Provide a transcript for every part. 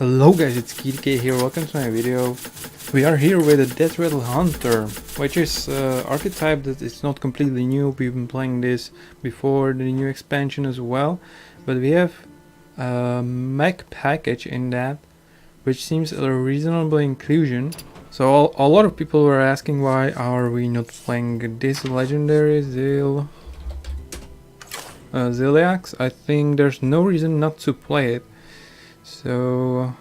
Hello guys, it's KDK here, welcome to my video. We are here with a Deathrattle Hunter, which is archetype that is not completely new. We've been playing this before the new expansion as well. But we have a mech package in that, which seems a reasonable inclusion. So a lot of people were asking why are we not playing this legendary Ziliax. I think there's no reason not to play it. So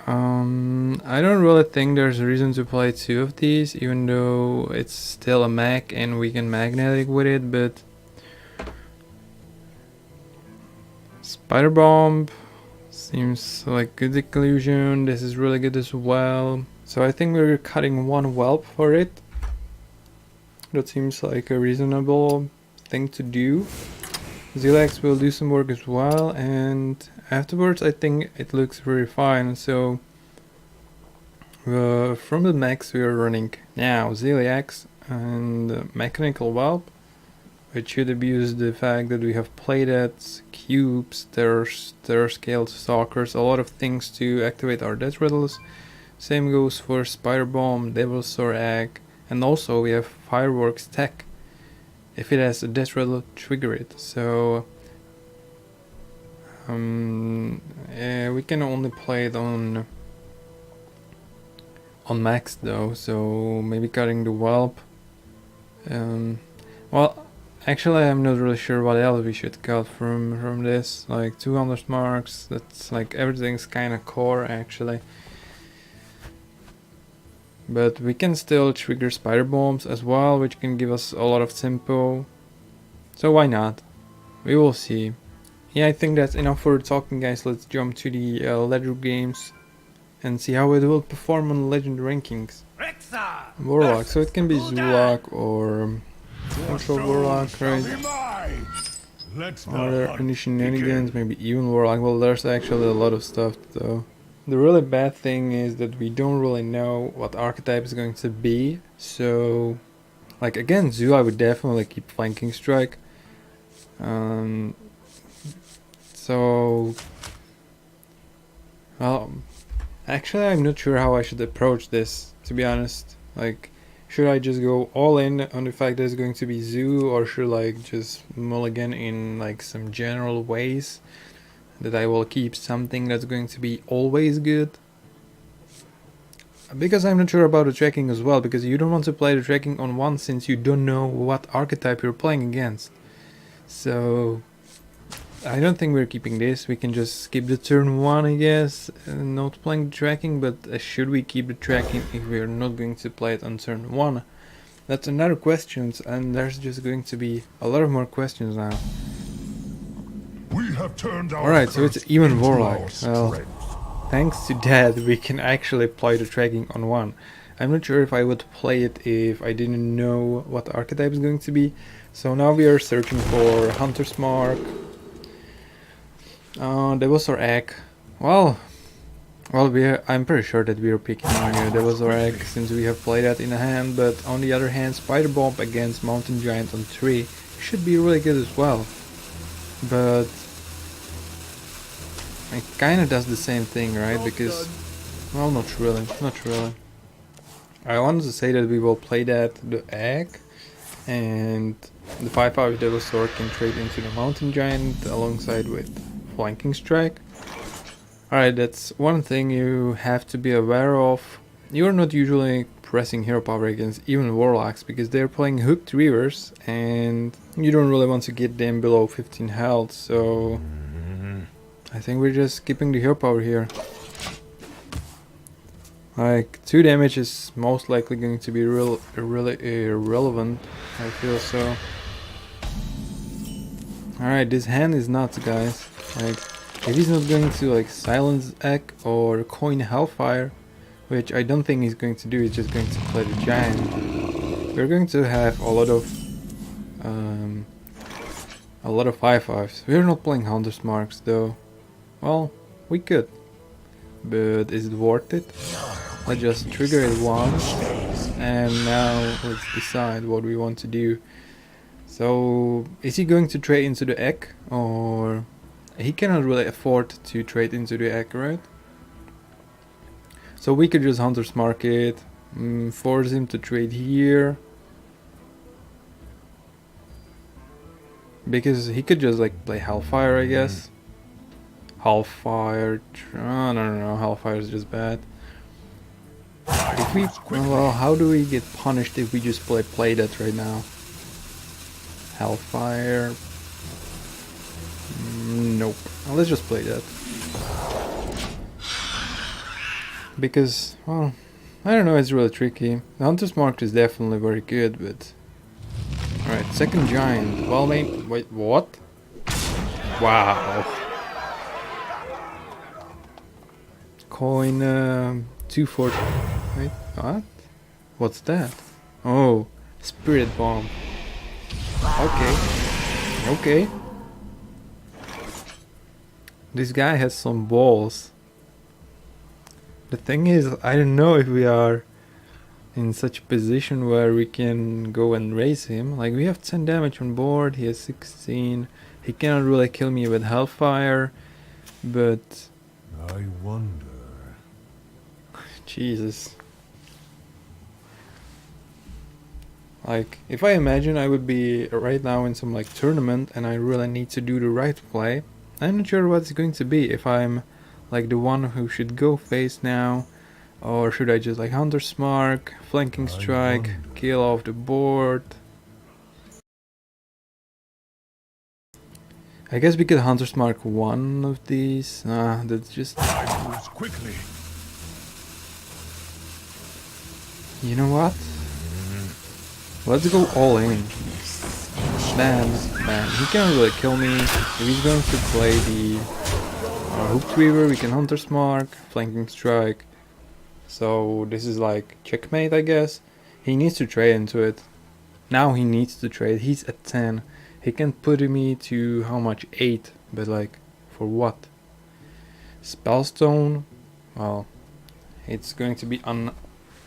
I don't really think there's a reason to play two of these, even though it's still a mech and we can magnetic with it, but Spider Bomb seems like good inclusion. This is really good as well. So I think we're cutting one whelp for it. That seems like a reasonable thing to do. Ziliax will do some work as well, and afterwards I think it looks very fine. So from the mechs we are running now Ziliax and Mechanical Whelp, which should abuse the fact that we have playdets, cubes, terror scaled stalkers, a lot of things to activate our Deathrattles. Same goes for Spider Bomb, Devil's Sword Egg, and also we have Fireworks Tech. If it has a Deathrattle, trigger it. So we can only play it on max though, so maybe cutting the whelp. Well, actually I'm not really sure what else we should cut from this. Like 200 marks, that's like everything's kind of core actually. But we can still trigger spider bombs as well, which can give us a lot of tempo. So why not? We will see. Yeah, I think that's enough for talking, guys. Let's jump to the ledger games and see how it will perform on legend rankings. Warlock, so it can be Zulak or Control Warlock, right? Are there any shenanigans? Maybe even Warlock. Well, there's actually a lot of stuff though. The really bad thing is that we don't really know what archetype is going to be. So, like again, Zoo, I would definitely keep Flanking Strike. So, well, actually I'm not sure how I should approach this, to be honest. Like, should I just go all in on the fact that it's going to be Zoo, or should I just mulligan in like some general ways? That I will keep something that's going to be always good. Because I'm not sure about the tracking as well, because you don't want to play the tracking on one since you don't know what archetype you're playing against. So I don't think we're keeping this. We can just skip the turn 1, I guess, and not playing the tracking, but should we keep the tracking if we're not going to play it on turn 1? That's another question, and there's just going to be a lot of more questions now. Alright, so it's even Warlock. Well, thanks to that we can actually play the tracking on 1. I'm not sure if I would play it if I didn't know what archetype is going to be. So now we are searching for Hunter's Mark, Devil's Sword Egg. Well, I'm pretty sure that we are picking Devil's Sword Egg since we have played that in a hand, but on the other hand, Spider Bomb against Mountain Giant on 3 should be really good as well. But it kinda does the same thing, right? Because, well, not really. I wanted to say that we will play the egg, and the 5/5 Devil Sword can trade into the Mountain Giant alongside with Flanking Strike. Alright, that's one thing you have to be aware of. You're not usually pressing hero power against even Warlocks because they're playing hooked Reavers and you don't really want to get them below 15 health, so I think we're just skipping the hero power here. Like 2 damage is most likely going to be really irrelevant, I feel so. Alright, this hand is nuts, guys. Like, if he's not going to like silence Egg or coin Hellfire, which I don't think he's going to do, he's just going to play the Giant, we're going to have a lot of 5/5s. We're not playing Hunter's Marks though. Well, we could, but is it worth it? Let's just trigger it once, and now let's decide what we want to do. So, is he going to trade into the egg, or he cannot really afford to trade into the egg, right? So we could just Hunter's Market, force him to trade here. Because he could just like play Hellfire, I guess. Hellfire, no, Hellfire is just bad. If we, well, how do we get punished if we just play that right now? Hellfire. Nope. Well, let's just play that. Because, well, I don't know, it's really tricky. The Hunter's Mark is definitely very good, but... Alright, second giant. Well, maybe... Wait, what? Wow. Coin, 240... Wait, what? What's that? Oh, Spirit Bomb. Okay. Okay. This guy has some balls. The thing is, I don't know if we are in such a position where we can go and raise him. Like, we have 10 damage on board, he has 16. He cannot really kill me with Hellfire, but... I wonder... Jesus. Like, if I imagine I would be right now in some like tournament and I really need to do the right play, I'm not sure what it's going to be. If I'm like the one who should go face now, or should I just like Hunter's Mark, Flanking Strike, kill off the board. I guess we could Hunter's Mark one of these. That's just... quickly. You know what? Let's go all in. Bam, bam. He can't really kill me. If he's going to play the Hooked Weaver, we can Hunter's Mark, Flanking Strike. So this is like checkmate, I guess. He needs to trade into it. Now he needs to trade. He's at 10. He can put me to how much? 8. But like, for what? Spellstone? Well, it's going to be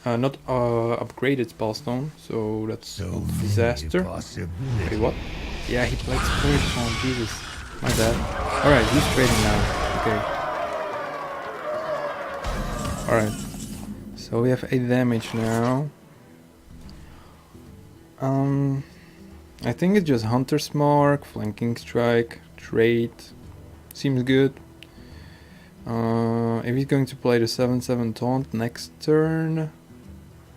not upgraded Spellstone, so that's a disaster. Wait, what? Yeah, he played Spirit Bomb, Jesus. My bad. Alright, he's trading now. Okay. Alright. So we have 8 damage now. I think it's just Hunter's Mark, Flanking Strike, Trade. Seems good. If he's going to play the 7/7 Taunt next turn,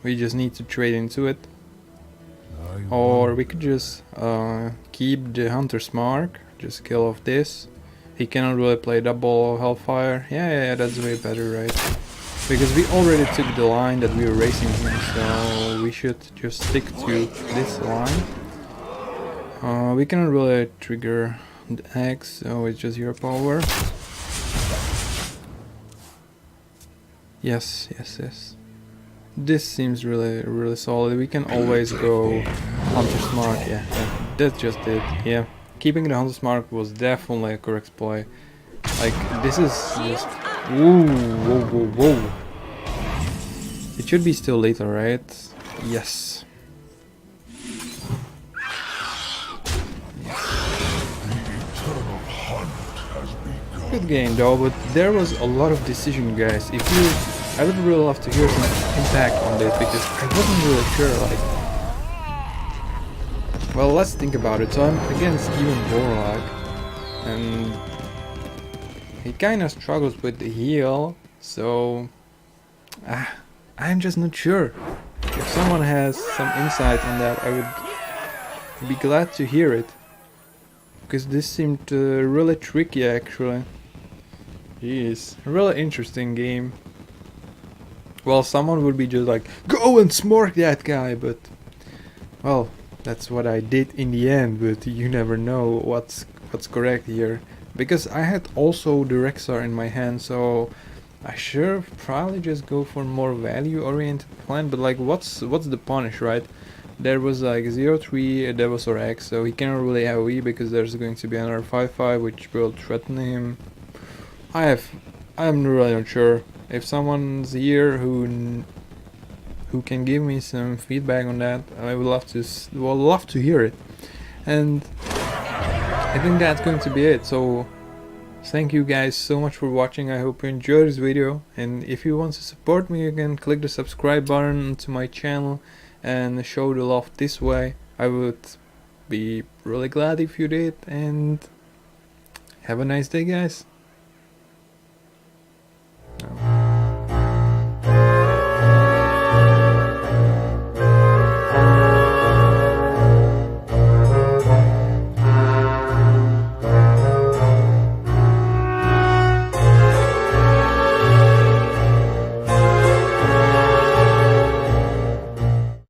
we just need to trade into it. Or we could just keep the Hunter's Mark, just kill off this. He cannot really play double Hellfire. Yeah, that's way better, right? Because we already took the line that we were racing here, so we should just stick to this line. We cannot really trigger the X, so it's just your power. Yes. This seems really solid. We can always go Hunter's Mark. Yeah, that's just it. Yeah, keeping the Hunter's Mark was definitely a correct play. Like, this is just... Whoa. It should be still later, right? Yes. Good game though, but there was a lot of decision, guys. I would really love to hear some impact on this, because I wasn't really sure, like... Well, let's think about it. So I'm against Steven Borlaug, and he kinda struggles with the heal, so... I'm just not sure. If someone has some insight on that, I would be glad to hear it. Because this seemed really tricky, actually. Jeez, a really interesting game. Well, someone would be just like, go and smork that guy, but... Well, that's what I did in the end, but you never know what's correct here. Because I had also the Rexar in my hand, so... I should probably just go for more value-oriented plan, but like, what's the punish, right? There was like 0-3 Devasaur X, so he cannot really AoE because there's going to be another 5-5 which will threaten him. I'm really not sure. If someone's here who can give me some feedback on that, I would love to hear it. And I think that's going to be it. So Thank you guys so much for watching. I hope you enjoyed this video, and if you want to support me, you can click the subscribe button to my channel and show the love this way. I would be really glad if you did, and have a nice day, guys.